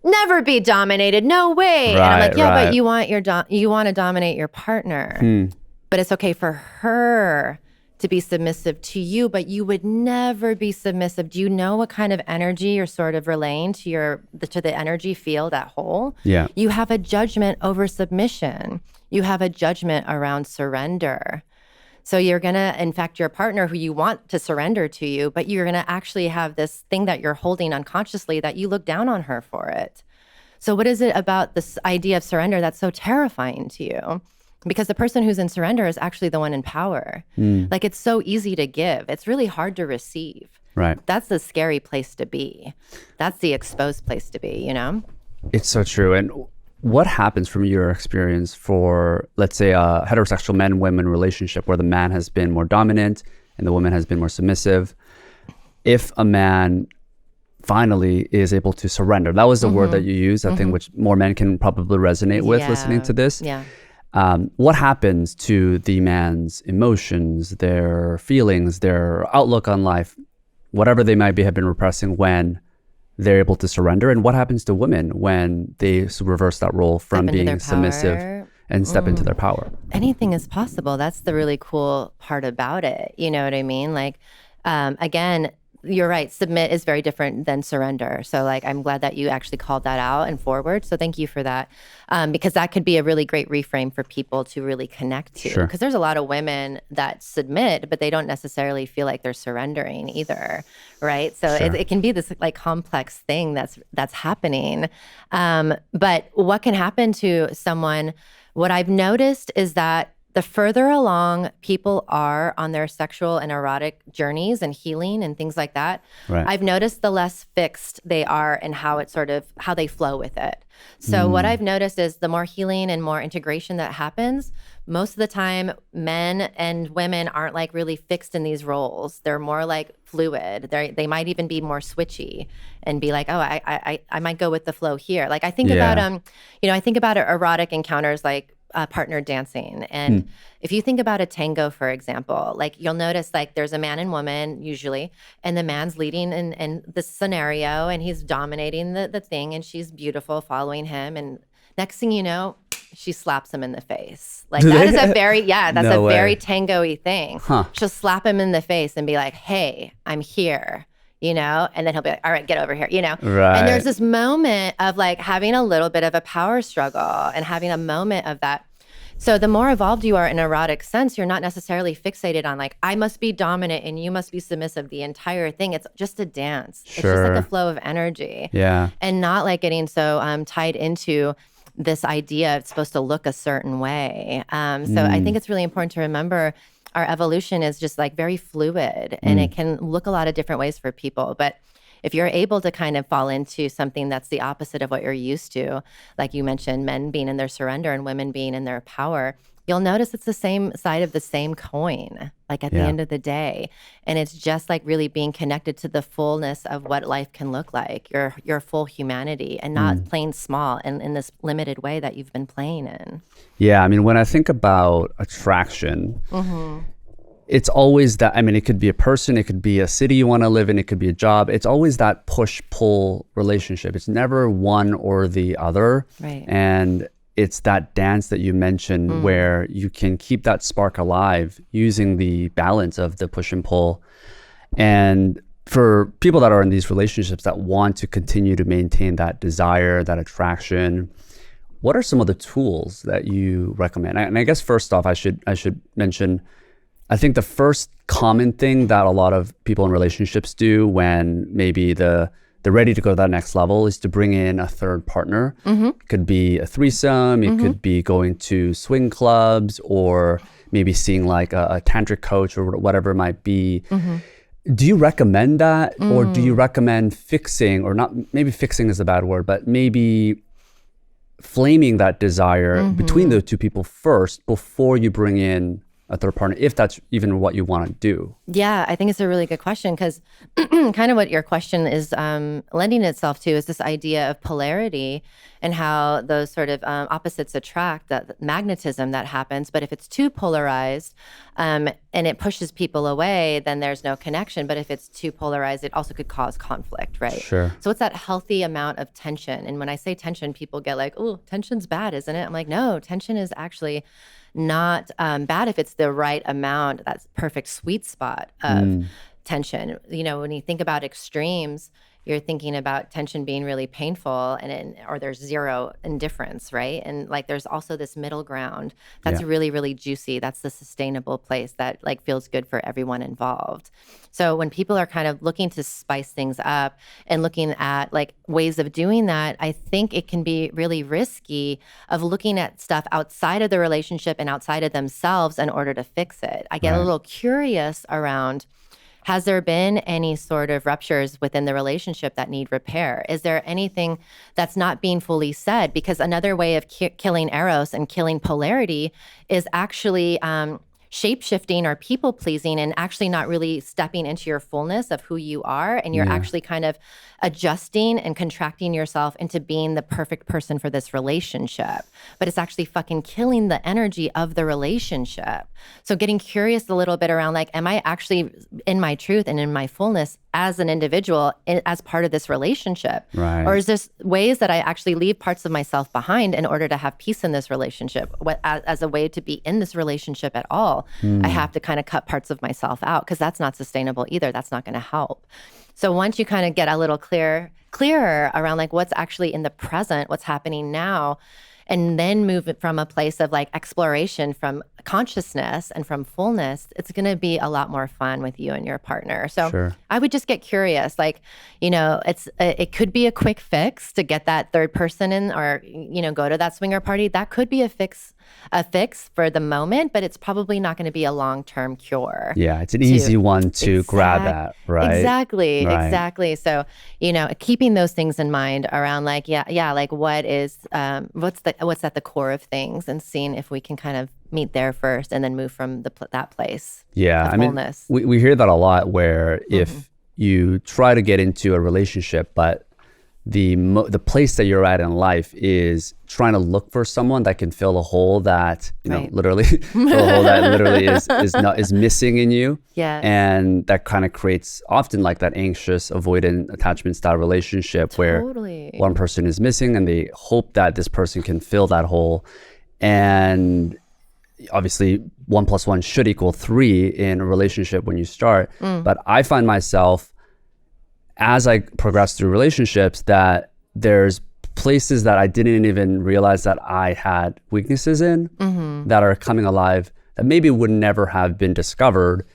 A: never be dominated. No way. And I'm like, yeah, but you want you want to dominate your partner, but it's okay for her to be submissive to you, but you would never be submissive. Do you know what kind of energy you're sort of relaying to the energy field at whole?
E: Yeah.
A: You have a judgment over submission. You have a judgment around surrender. So you're going to, in fact, your partner who you want to surrender to you, but you're going to actually have this thing that you're holding unconsciously that you look down on her for it. So what is it about this idea of surrender that's so terrifying to you? Because the person who's in surrender is actually the one in power. Like, it's so easy to give. It's really hard to receive.
E: Right.
A: That's the scary place to be. That's the exposed place to be, you know?
E: It's so true. And what happens from your experience for, let's say, a heterosexual man-woman relationship where the man has been more dominant and the woman has been more submissive? If a man finally is able to surrender, that was the word that you used, I think, which more men can probably resonate with listening to this.
A: Yeah.
E: What happens to the man's emotions, their feelings, their outlook on life, whatever they might have been repressing when they're able to surrender? And what happens to women when they reverse that role from being submissive and step into their power?
A: Anything is possible. That's the really cool part about it. You know what I mean? Like, again, you're right. Submit is very different than surrender. So like, I'm glad that you actually called that out and forward. So thank you for that. Because that could be a really great reframe for people to really connect to.
E: Sure.
A: Because there's a lot of women that submit, but they don't necessarily feel like they're surrendering either. Right. So it can be this like complex thing that's happening. But what can happen to someone, what I've noticed is that the further along people are on their sexual and erotic journeys and healing and things like that, I've noticed the less fixed they are in how they flow with it. So what I've noticed is the more healing and more integration that happens, most of the time men and women aren't like really fixed in these roles. They're more like fluid. They might even be more switchy and be like, oh, I might go with the flow here. Like I think about I think about erotic encounters like partner dancing. And if you think about a tango, for example, like you'll notice like there's a man and woman usually, and the man's leading in this scenario and he's dominating the thing and she's beautiful following him. And next thing you know, she slaps him in the face. Like that is a very, very tango-y thing. She'll slap him in the face and be like, hey, I'm here. You know, and then he'll be like, all right, get over here, you know?
E: Right.
A: And there's this moment of like having a little bit of a power struggle and having a moment of that. So the more evolved you are in an erotic sense, you're not necessarily fixated on like, I must be dominant and you must be submissive the entire thing. It's just a dance. It's just like a flow of energy.
E: Yeah.
A: And not like getting so tied into this idea it's supposed to look a certain way. So I think it's really important to remember our evolution is just like very fluid and it can look a lot of different ways for people. But if you're able to kind of fall into something that's the opposite of what you're used to, like you mentioned, men being in their surrender and women being in their power, you'll notice it's the same side of the same coin, like at the end of the day. And it's just like really being connected to the fullness of what life can look like, your full humanity, and not playing small in this limited way that you've been playing in.
E: Yeah, I mean, when I think about attraction, it's always that, I mean, it could be a person, it could be a city you want to live in, it could be a job. It's always that push-pull relationship. It's never one or the other.
A: Right.
E: And it's that dance that you mentioned where you can keep that spark alive using the balance of the push and pull. And for people that are in these relationships that want to continue to maintain that desire, that attraction, what are some of the tools that you recommend? And I guess first off, I should mention, I think the first common thing that a lot of people in relationships do when maybe the they're ready to go to that next level is to bring in a third partner. It could be a threesome. It could be going to swing clubs or maybe seeing like a tantric coach or whatever it might be. Do you recommend that, or do you recommend fixing, or not, maybe fixing is a bad word, but maybe flaming that desire between the two people first before you bring in a third partner, if that's even what you want to do?
A: Yeah, I think it's a really good question, because kind of what your question is lending itself to is this idea of polarity and how those sort of opposites attract, that magnetism that happens. But if it's too polarized and it pushes people away, then there's no connection. But if it's too polarized, it also could cause conflict, right?
E: Sure.
A: So it's that healthy amount of tension. And when I say tension, people get like, oh, tension's bad, isn't it? I'm like, no, tension is actually not bad if it's the right amount, that's perfect sweet spot of tension. You know, when you think about extremes, you're thinking about tension being really painful or there's zero indifference, right? And like there's also this middle ground that's really, really juicy. That's the sustainable place that like feels good for everyone involved. So when people are kind of looking to spice things up and looking at like ways of doing that, I think it can be really risky of looking at stuff outside of the relationship and outside of themselves in order to fix it. I get a little curious around, has there been any sort of ruptures within the relationship that need repair? Is there anything that's not being fully said? Because another way of killing eros and killing polarity is actually shape-shifting or people-pleasing and actually not really stepping into your fullness of who you are. And you're actually kind of adjusting and contracting yourself into being the perfect person for this relationship. But it's actually fucking killing the energy of the relationship. So getting curious a little bit around like, am I actually in my truth and in my fullness as an individual as part of this relationship?
E: Right.
A: Or is this ways that I actually leave parts of myself behind in order to have peace in this relationship? As a way to be in this relationship at all, I have to kind of cut parts of myself out, because that's not sustainable either. That's not going to help. So once you kind of get a little clearer around like what's actually in the present, what's happening now, and then move it from a place of like exploration from consciousness and from fullness, it's going to be a lot more fun with you and your partner. So I would just get curious, like, you know, it could be a quick fix to get that third person in, or, you know, go to that swinger party. That could be a fix for the moment, but it's probably not going to be a long-term cure.
E: Yeah, it's an easy one to grab at, right?
A: Exactly. So, you know, keeping those things in mind around like, like what is, what's at the core of things, and seeing if we can kind of meet there first and then move from that place.
E: Yeah, I mean, we hear that a lot, where if you try to get into a relationship, but the place that you're at in life is trying to look for someone that can fill a hole that, you know, literally fill a hole that literally is missing in you.
A: Yeah.
E: And that kind of creates often like that anxious, avoidant attachment style relationship where one person is missing and they hope that this person can fill that hole. And obviously 1 + 1 should equal 3 in a relationship when you start. But I find myself, as I progress through relationships, that there's places that I didn't even realize that I had weaknesses in that are coming alive that maybe would never have been discovered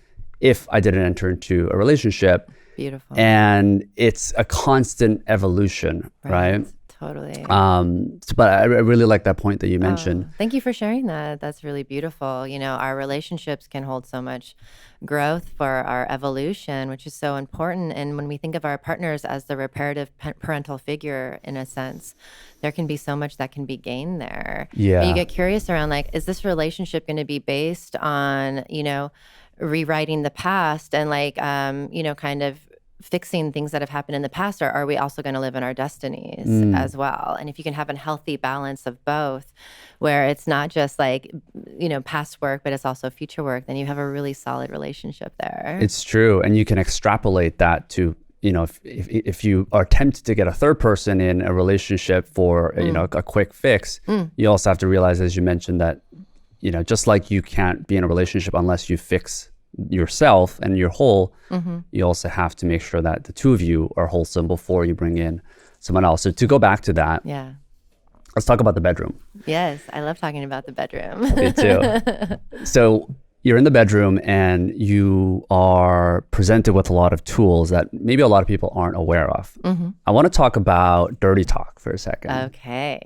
E: if I didn't enter into a relationship.
A: Beautiful.
E: And it's a constant evolution, right?
A: Totally.
E: But I really like that point that you mentioned.
A: Thank you for sharing that. That's really beautiful. You know, our relationships can hold so much growth for our evolution, which is so important. And when we think of our partners as the reparative parental figure, in a sense, there can be so much that can be gained there.
E: Yeah.
A: But you get curious around like, is this relationship going to be based on, you know, rewriting the past and like, you know, kind of fixing things that have happened in the past, or are we also going to live in our destinies as well? And if you can have a healthy balance of both, where it's not just like, you know, past work, but it's also future work, then you have a really solid relationship there.
E: It's true. And you can extrapolate that to, you know, if you are tempted to get a third person in a relationship for, you know, a quick fix, you also have to realize, as you mentioned, that, you know, just like you can't be in a relationship unless you fix yourself and you're whole, you also have to make sure that the two of you are wholesome before you bring in someone else. So to go back to that, let's talk about the bedroom.
A: Yes, I love talking about the bedroom.
E: Me too. So you're in the bedroom and you are presented with a lot of tools that maybe a lot of people aren't aware of. I want to talk about dirty talk for a second.
A: Okay.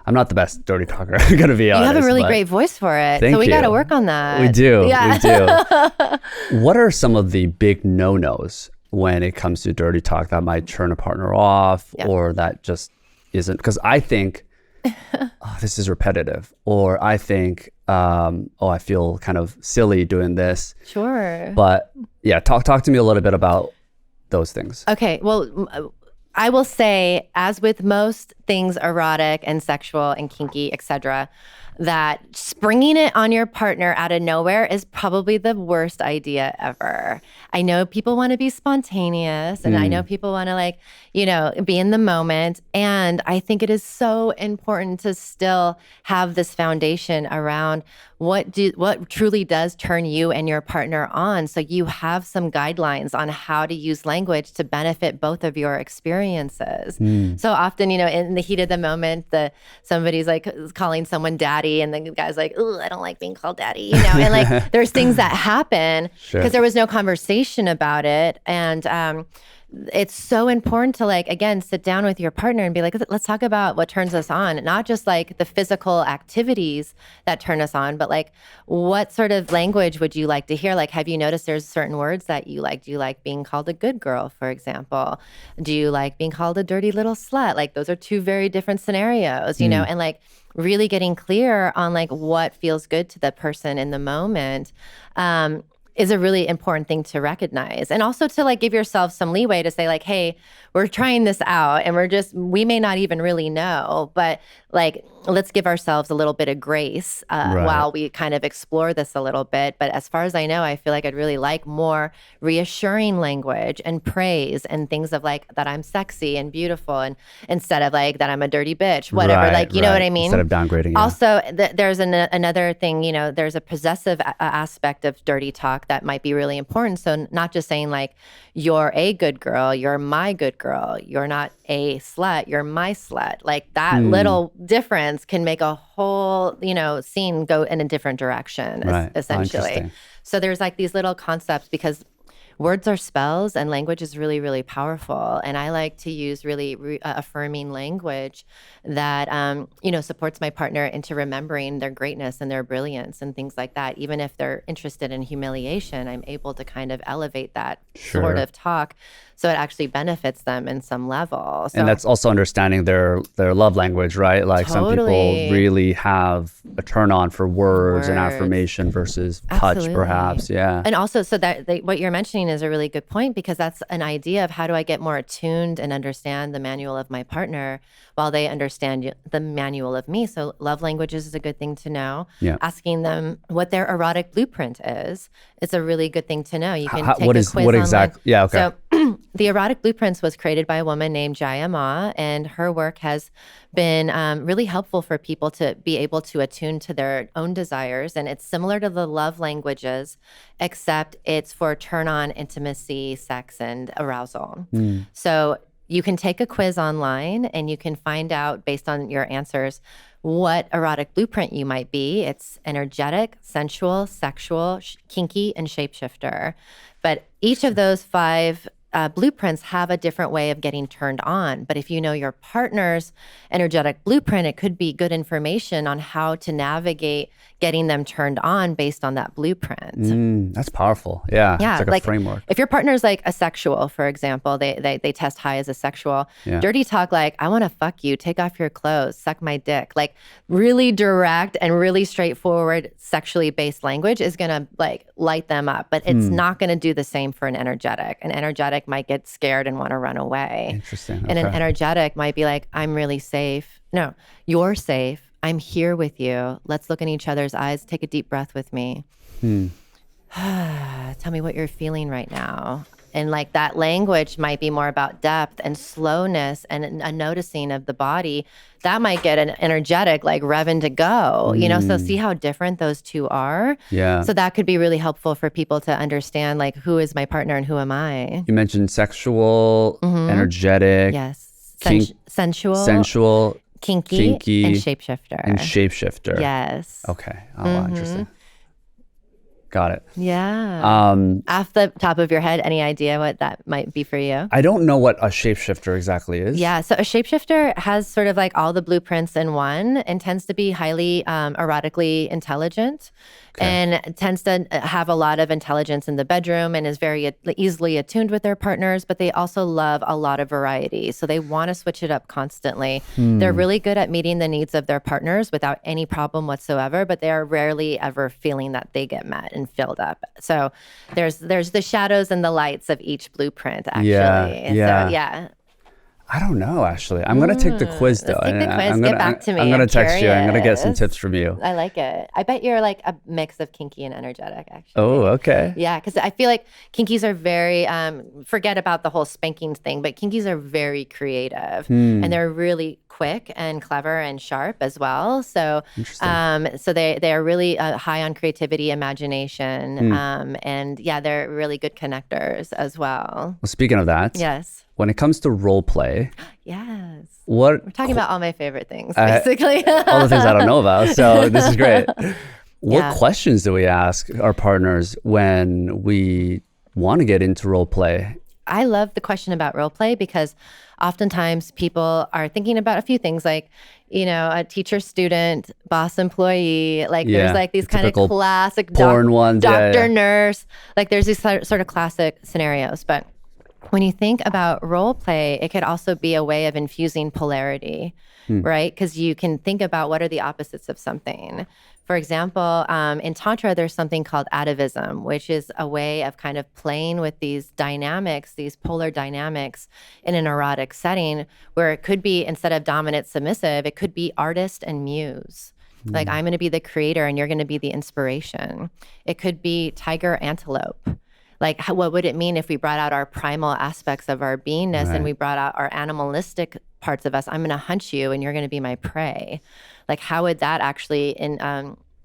E: I'm not the best dirty talker, I'm going to be honest.
A: You have a really
E: but
A: great voice for it.
E: Thank
A: So we got to
E: you.
A: work on that.
E: We do.
A: Yeah.
E: We do. What are some of the big no-nos when it comes to dirty talk that might turn a partner off or that just isn't? Because I think, oh, this is repetitive. Or I think, oh, I feel kind of silly doing this.
A: Sure.
E: But yeah, talk to me a little bit about those things.
A: Okay. Well, I will say, as with most things erotic and sexual and kinky, etc., that springing it on your partner out of nowhere is probably the worst idea ever. I know people want to be spontaneous and I know people want to like, you know, be in the moment. And I think it is so important to still have this foundation around what truly does turn you and your partner on. So you have some guidelines on how to use language to benefit both of your experiences. So often, you know, in the heat of the moment, somebody's like calling someone daddy and the guy's like, "Ooh, I don't like being called daddy," you know, and like there's things that happen because there was no conversation about it. And it's so important to like, again, sit down with your partner and be like, let's talk about what turns us on, not just like the physical activities that turn us on, but like what sort of language would you like to hear? Like, have you noticed there's certain words that you like? Do you like being called a good girl, for example? Do you like being called a dirty little slut? Like those are two very different scenarios, you know, and like really getting clear on like what feels good to the person in the moment. Is a really important thing to recognize. And also to like give yourself some leeway to say like, hey, we're trying this out and we may not even really know, but like, let's give ourselves a little bit of grace while we kind of explore this a little bit. But as far as I know, I feel like I'd really like more reassuring language and praise and things of like that I'm sexy and beautiful and instead of like that I'm a dirty bitch, whatever, like, you know what I mean?
E: Instead of downgrading.
A: Also, there's another thing, you know, there's a possessive aspect of dirty talk that might be really important. So not just saying like, you're a good girl, you're my good girl, you're not a slut, you're my slut. Like that little difference can make a whole, you know, scene go in a different direction, essentially. So there's like these little concepts because words are spells and language is really, really powerful. And I like to use really affirming language that, you know, supports my partner into remembering their greatness and their brilliance and things like that. Even if they're interested in humiliation, I'm able to kind of elevate that sort of talk so it actually benefits them in some level. So,
E: and that's also understanding their love language, right? Like some people really have a turn on for words and affirmation versus touch, perhaps. Yeah.
A: And also, so that what you're mentioning is a really good point because that's an idea of how do I get more attuned and understand the manual of my partner while they understand the manual of me. So love languages is a good thing to know. Yeah. Asking them what their erotic blueprint is a really good thing to know. You can take a quiz online.
E: Yeah, okay.
A: So the Erotic Blueprints was created by a woman named Jaya Ma, and her work has been really helpful for people to be able to attune to their own desires. And it's similar to the love languages, except it's for turn-on, intimacy, sex, and arousal. So you can take a quiz online and you can find out based on your answers what erotic blueprint you might be. It's energetic, sensual, sexual, kinky, and shapeshifter. But each of those 5 blueprints have a different way of getting turned on. But if you know your partner's energetic blueprint, it could be good information on how to navigate getting them turned on based on that blueprint.
E: That's powerful. Yeah.
A: Yeah.
E: It's like a framework.
A: If your partner's like a sexual, for example, they test high as a sexual, dirty talk like, I want to fuck you, take off your clothes, suck my dick. Like really direct and really straightforward sexually based language is going to like light them up, but it's not going to do the same for an energetic. An energetic might get scared and want to run away.
E: Interesting.
A: And an energetic might be like, I'm really safe. No, you're safe. I'm here with you. Let's look in each other's eyes. Take a deep breath with me. Tell me what you're feeling right now. And like that language might be more about depth and slowness and a noticing of the body. That might get an energetic, like revving to go, you know? So see how different those two are?
E: Yeah.
A: So that could be really helpful for people to understand like, who is my partner and who am I?
E: You mentioned sexual, energetic.
A: Yes.
E: Sensual.
A: Kinky, and shapeshifter.
E: And shapeshifter.
A: Yes.
E: Okay. Oh, wow, interesting. Got it.
A: Yeah. Off the top of your head, any idea what that might be for you?
E: I don't know what a shapeshifter exactly is.
A: Yeah, so a shapeshifter has sort of like all the blueprints in one and tends to be highly erotically intelligent and tends to have a lot of intelligence in the bedroom and is very easily attuned with their partners, but they also love a lot of variety. So they want to switch it up constantly. They're really good at meeting the needs of their partners without any problem whatsoever, but they are rarely ever feeling that they get met and filled up. So there's the shadows and the lights of each blueprint, actually.
E: Yeah.
A: So, yeah.
E: I don't know, actually. I'm going to take the quiz, though.
A: Let's take the quiz.
E: I'm
A: Get
E: gonna,
A: back to me.
E: I'm going
A: I'm
E: to text you. I'm going to get some
A: curious.
E: tips from you.
A: I like it. I bet you're like a mix of kinky and energetic, actually.
E: Oh, okay.
A: Yeah, because I feel like kinkies are very, forget about the whole spanking thing, but kinkies are very creative and they're really quick and clever and sharp as well. So, so they are really high on creativity, imagination, and yeah, they're really good connectors as well.
E: Well, speaking of that,
A: Yes.
E: when it comes to role play,
A: Yes.
E: what
A: We're talking about all my favorite things, basically.
E: all the things I don't know about. So this is great. What
A: Yeah.
E: questions do we ask our partners when we want to get into role play?
A: I love the question about role play because oftentimes people are thinking about a few things like, you know, a teacher student, boss employee, like
E: Yeah,
A: there's like these
E: the
A: kind of
E: typical
A: classic
E: porn ones, yeah,
A: doctor,
E: yeah.
A: nurse, like there's these sort of classic scenarios. But when you think about role play, it could also be a way of infusing polarity, right? Because you can think about what are the opposites of something. For example, in Tantra, there's something called atavism, which is a way of kind of playing with these dynamics, these polar dynamics in an erotic setting where it could be, instead of dominant submissive, it could be artist and muse. Like I'm going to be the creator and you're going to be the inspiration. It could be tiger antelope. Like, what would it mean if we brought out our primal aspects of our beingness and we brought out our animalistic parts of us? I'm going to hunt you and you're going to be my prey. Like, how would that actually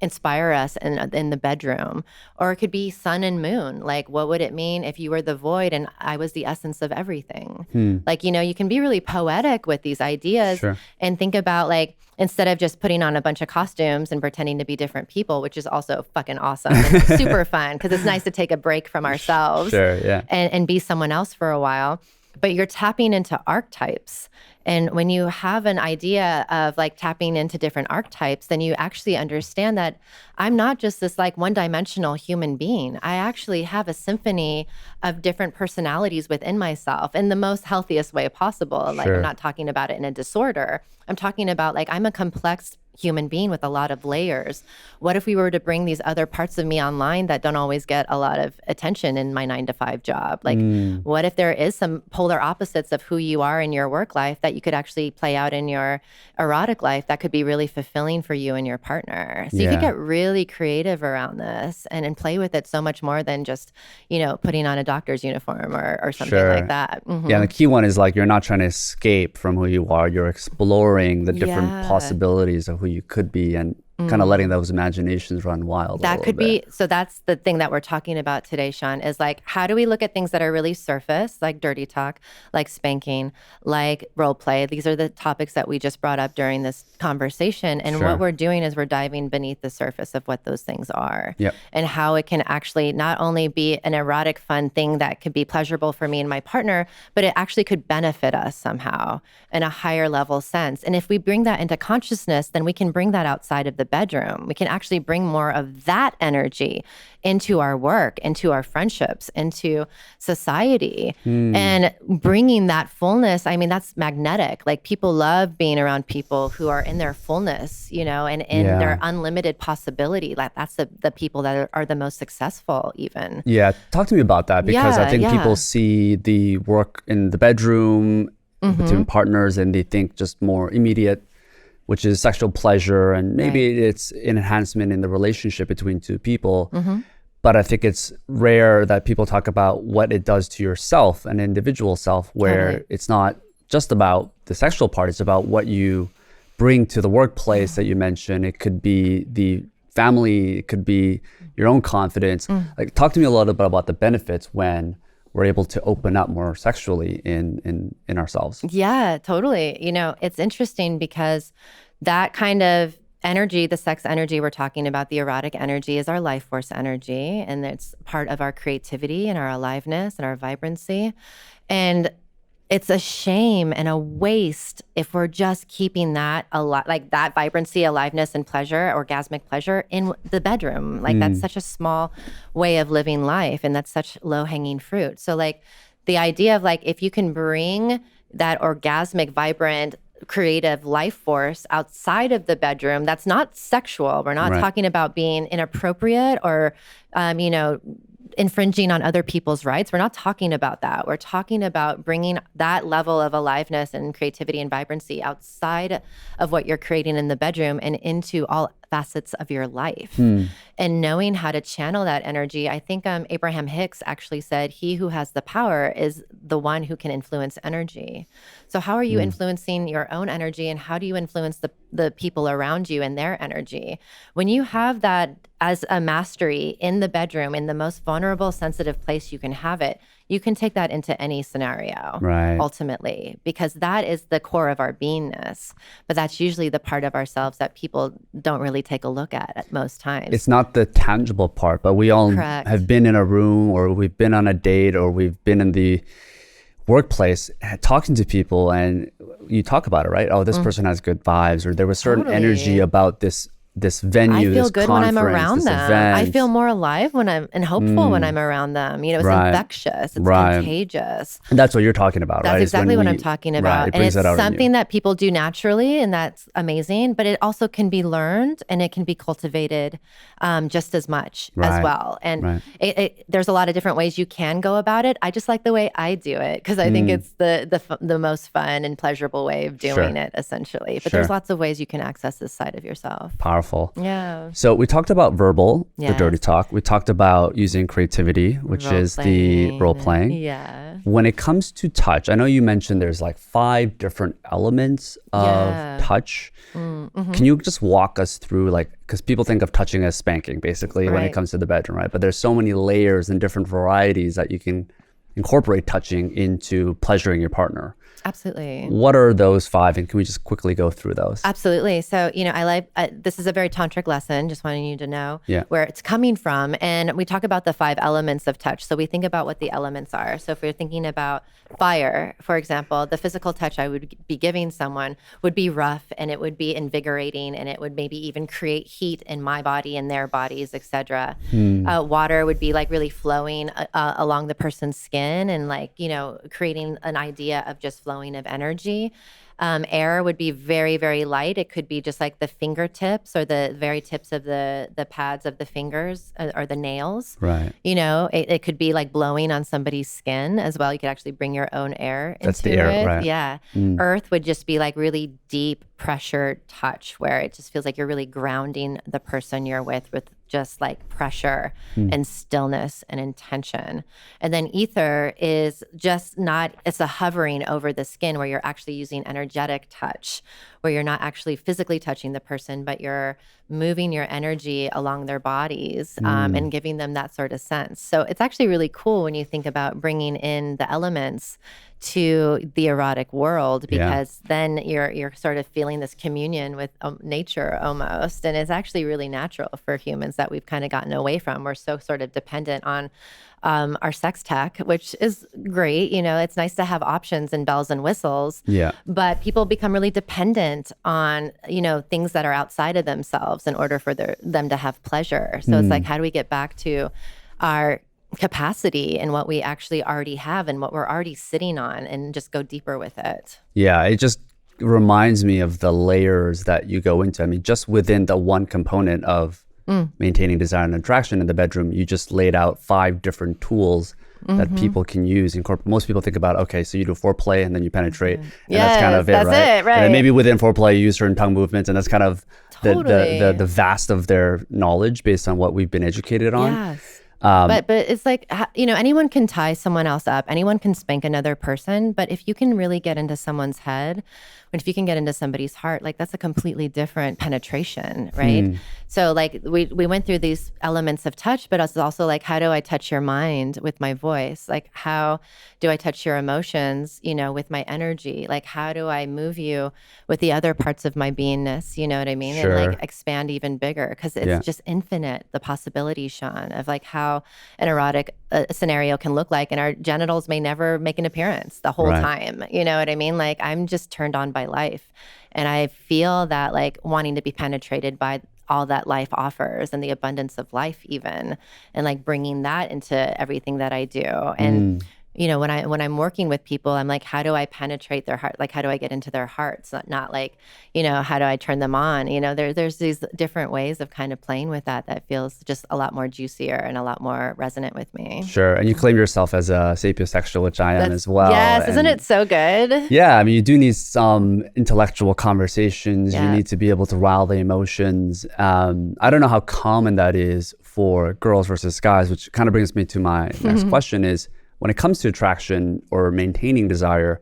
A: inspire us in the bedroom? Or it could be sun and moon. Like, what would it mean if you were the void and I was the essence of everything? Like, you know, you can be really poetic with these ideas and think about, like, instead of just putting on a bunch of costumes and pretending to be different people, which is also fucking awesome and super fun because it's nice to take a break from ourselves and be someone else for a while. But you're tapping into archetypes. And when you have an idea of like tapping into different archetypes, then you actually understand that I'm not just this like one-dimensional human being. I actually have a symphony of different personalities within myself in the most healthiest way possible. Like I'm not talking about it in a disorder. I'm talking about like I'm a complex human being with a lot of layers. What if we were to bring these other parts of me online that don't always get a lot of attention in my 9-to-5 job? Like, what if there is some polar opposites of who you are in your work life that you could actually play out in your erotic life that could be really fulfilling for you and your partner? So you could get really creative around this and play with it so much more than just, you know, putting on a doctor's uniform or something like that.
E: Yeah, the key one is like you're not trying to escape from who you are. You're exploring the different possibilities of who you could be and kind of letting those imaginations run wild.
A: That could be, so that's the thing that we're talking about today, Sean, is like, how do we look at things that are really surface, like dirty talk, like spanking, like role play? These are the topics that we just brought up during this conversation. And what we're doing is we're diving beneath the surface of what those things are and how it can actually not only be an erotic, fun thing that could be pleasurable for me and my partner, but it actually could benefit us somehow in a higher level sense. And if we bring that into consciousness, then we can bring that outside of the bedroom. We can actually bring more of that energy into our work, into our friendships, into society. And bringing that fullness, I mean, that's magnetic. Like people love being around people who are in their fullness, you know, and in their unlimited possibility. Like that's the people that are the most successful even.
E: Yeah, talk to me about that because I think people see the work in the bedroom between partners and they think just more immediate, which is sexual pleasure, and maybe it's an enhancement in the relationship between two people. But I think it's rare that people talk about what it does to yourself, an individual self, where it's not just about the sexual part, it's about what you bring to the workplace that you mentioned. It could be the family, it could be your own confidence. Like, talk to me a little bit about the benefits when we're able to open up more sexually in ourselves.
A: Yeah, totally. You know, it's interesting because that kind of energy, the sex energy we're talking about, the erotic energy, is our life force energy, and it's part of our creativity and our aliveness and our vibrancy. And it's a shame and a waste if we're just keeping that like that vibrancy, aliveness, and pleasure, orgasmic pleasure, in the bedroom. Like that's such a small way of living life, and that's such low-hanging fruit. So like the idea of like, if you can bring that orgasmic, vibrant, creative life force outside of the bedroom, that's not sexual. We're not talking about being inappropriate or, infringing on other people's rights. We're not talking about that. We're talking about bringing that level of aliveness and creativity and vibrancy outside of what you're creating in the bedroom and into all facets of your life. And knowing how to channel that energy. I think Abraham Hicks actually said, he who has the power is the one who can influence energy. So how are you influencing your own energy, and how do you influence the people around you and their energy? When you have that as a mastery in the bedroom, in the most vulnerable, sensitive place you can have it, you can take that into any scenario, ultimately, because that is the core of our beingness. But that's usually the part of ourselves that people don't really take a look at most times.
E: It's not the tangible part, but we all have been in a room, or we've been on a date, or we've been in the workplace talking to people, and you talk about it, right? Oh, this person has good vibes, or there was certain energy about this venue,
A: I feel
E: this
A: good when I'm
E: conference,
A: around
E: this
A: them.
E: event.
A: I feel more alive when and hopeful when I'm around them. It's infectious. It's contagious.
E: And that's what you're talking about,
A: That's
E: right?
A: exactly what I'm talking about.
E: It
A: and
E: brings
A: it's
E: that out in
A: something
E: you.
A: that people do naturally, and that's amazing. But it also can be learned, and it can be cultivated just as much as well. And there's a lot of different ways you can go about it. I just like the way I do it, because I think it's the most fun and pleasurable way of doing it, essentially. But there's lots of ways you can access this side of yourself.
E: Powerful.
A: Yeah.
E: So we talked about verbal, the
A: Yes.
E: dirty talk. We talked about using creativity, which is the role playing.
A: Yeah.
E: When it comes to touch, I know you mentioned there's like 5 different elements of touch. Can you just walk us through, like, because people think of touching as spanking, basically, when it comes to the bedroom, right? But there's so many layers and different varieties that you can incorporate touching into pleasuring your partner.
A: Absolutely.
E: What are those 5, and can we just quickly go through those?
A: Absolutely. So, I like, this is a very tantric lesson, just wanting you to know where it's coming from. And we talk about the 5 elements of touch. So we think about what the elements are. So if we're thinking about fire, for example, the physical touch I would be giving someone would be rough, and it would be invigorating, and it would maybe even create heat in my body and their bodies, etc. Water would be like really flowing along the person's skin, and like, creating an idea of just flowing of energy. Air would be very, very light. It could be just like the fingertips or the very tips of the pads of the fingers or the nails.
E: Right.
A: It could be like blowing on somebody's skin as well. You could actually bring your own air
E: That's
A: into
E: the air,
A: it.
E: right.
A: Yeah. Earth would just be like really deep pressured touch, where it just feels like you're really grounding the person you're with just like pressure and stillness and intention. And then ether is just it's a hovering over the skin, where you're actually using energetic touch, where you're not actually physically touching the person, but you're moving your energy along their bodies and giving them that sort of sense. So it's actually really cool when you think about bringing in the elements to the erotic world, because then you're sort of feeling this communion with nature almost. And it's actually really natural for humans that we've kind of gotten away from. We're so sort of dependent on our sex tech, which is great. It's nice to have options and bells and whistles.
E: Yeah.
A: But people become really dependent on, things that are outside of themselves in order for them to have pleasure. So it's like, how do we get back to our capacity and what we actually already have and what we're already sitting on, and just go deeper with it?
E: Yeah, it just reminds me of the layers that you go into. I mean, just within the one component of maintaining desire and attraction in the bedroom, you just laid out 5 different tools that people can use. Most people think about, okay, so you do foreplay and then you penetrate, and that's kind of it,
A: that's
E: right?
A: it, right.
E: And then maybe within foreplay, you use certain tongue movements, and that's kind of
A: Totally.
E: the vast of their knowledge based on what we've been educated on.
A: Yes. But it's like, anyone can tie someone else up. Anyone can spank another person. But if you can really get into someone's head, if you can get into somebody's heart, like that's a completely different penetration, right? So like we went through these elements of touch, but it's also like, how do I touch your mind with my voice? Like, how do I touch your emotions, with my energy? Like, how do I move you with the other parts of my beingness? You know what I mean?
E: Sure.
A: And like expand even bigger, because it's just infinite, the possibilities, Sean, of like how an erotic scenario can look like. And our genitals may never make an appearance the whole time. You know what I mean? Like, I'm just turned on by life. And I feel that like wanting to be penetrated by all that life offers and the abundance of life even, and like bringing that into everything that I do. And when I'm working with people, I'm like, how do I penetrate their heart? Like, how do I get into their hearts? Not like, how do I turn them on? There's these different ways of kind of playing with that feels just a lot more juicier and a lot more resonant with me.
E: Sure. And you claim yourself as a sapiosexual, which I am as well.
A: Yes. Isn't it so good?
E: Yeah. I mean, you do need some intellectual conversations. You need to be able to rile the emotions. I don't know how common that is for girls versus guys, which kind of brings me to my next question is, when it comes to attraction or maintaining desire,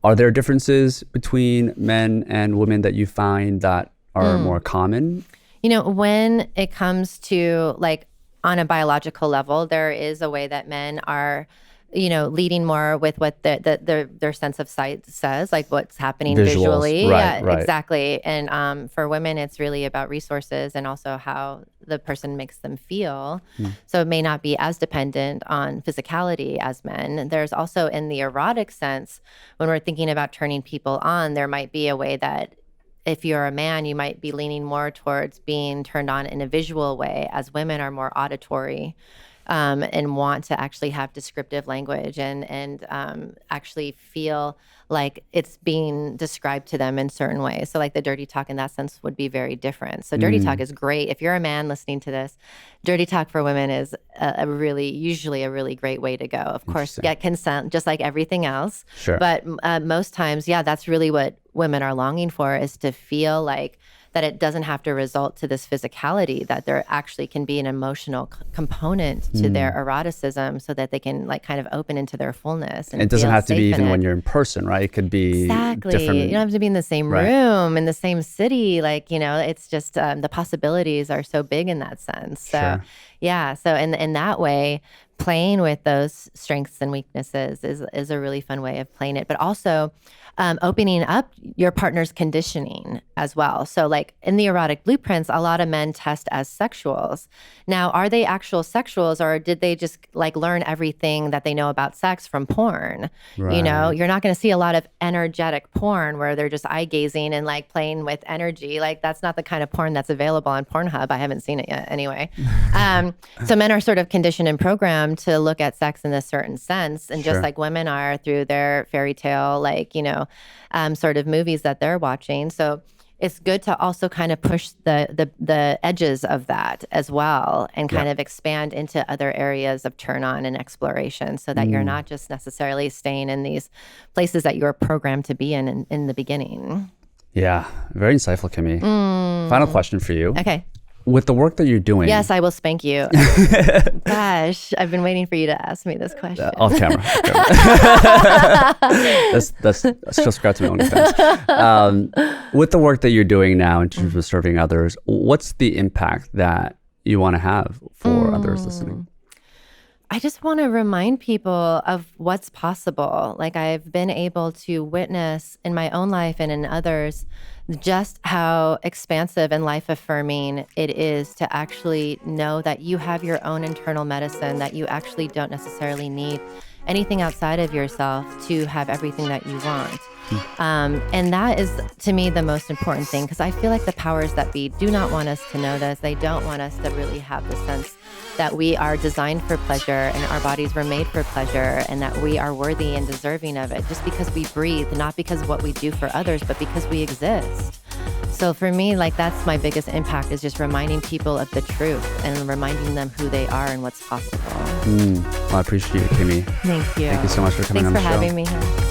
E: are there differences between men and women that you find that are more common?
A: When it comes to like on a biological level, there is a way that men are, leading more with what their sense of sight says, like what's happening
E: Visuals.
A: visually.
E: Right.
A: Exactly. And for women, it's really about resources and also how the person makes them feel. So it may not be as dependent on physicality as men. There's also, in the erotic sense, when we're thinking about turning people on, there might be a way that if you're a man, you might be leaning more towards being turned on in a visual way, as women are more auditory. And want to actually have descriptive language and actually feel like it's being described to them in certain ways. So like the dirty talk in that sense would be very different. So dirty talk is great. If you're a man listening to this, dirty talk for women is usually a really great way to go. Of course, get consent, just like everything else.
E: Sure.
A: But most times, that's really what women are longing for, is to feel like that it doesn't have to result to this physicality, that there actually can be an emotional component to their eroticism, so that they can like kind of open into their fullness. And
E: it doesn't have to be even
A: when
E: when you're in person, right? It could be
A: exactly
E: different.
A: You don't have to be in the same room, in the same city. Like, it's just the possibilities are so big in that sense. So so in that way, playing with those strengths and weaknesses is a really fun way of playing it. But also opening up your partner's conditioning as well. So like in the erotic blueprints, a lot of men test as sexuals. Now, are they actual sexuals, or did they just like learn everything that they know about sex from porn?
E: Right.
A: You're not going to see a lot of energetic porn where they're just eye gazing and like playing with energy. Like that's not the kind of porn that's available on Pornhub. I haven't seen it yet anyway. So men are sort of conditioned and programmed to look at sex in a certain sense. And just like women are through their fairy tale, like, sort of movies that they're watching. So it's good to also kind of push the edges of that as well, and kind of expand into other areas of turn on and exploration, so that you're not just necessarily staying in these places that you're programmed to be in the beginning.
E: Yeah, very insightful, Kimmy. Final question for you.
A: Okay.
E: With the work that you're doing.
A: Yes, I will spank you. Gosh, I've been waiting for you to ask me this question.
E: Off camera. That's subscribe to my OnlyFans. With the work that you're doing now in terms of serving others, what's the impact that you want to have for others listening?
A: I just want to remind people of what's possible. Like, I've been able to witness in my own life and in others just how expansive and life affirming it is to actually know that you have your own internal medicine, that you actually don't necessarily need anything outside of yourself to have everything that you want. And that is, to me, the most important thing, because I feel like the powers that be do not want us to know this. They don't want us to really have the sense that we are designed for pleasure and our bodies were made for pleasure, and that we are worthy and deserving of it just because we breathe, not because of what we do for others, but because we exist. So for me, like, that's my biggest impact, is just reminding people of the truth and reminding them who they are and what's possible.
E: Well, I appreciate it, Kimmy.
A: Thank you.
E: Thank you so much for coming on the show.
A: Thanks for having me here.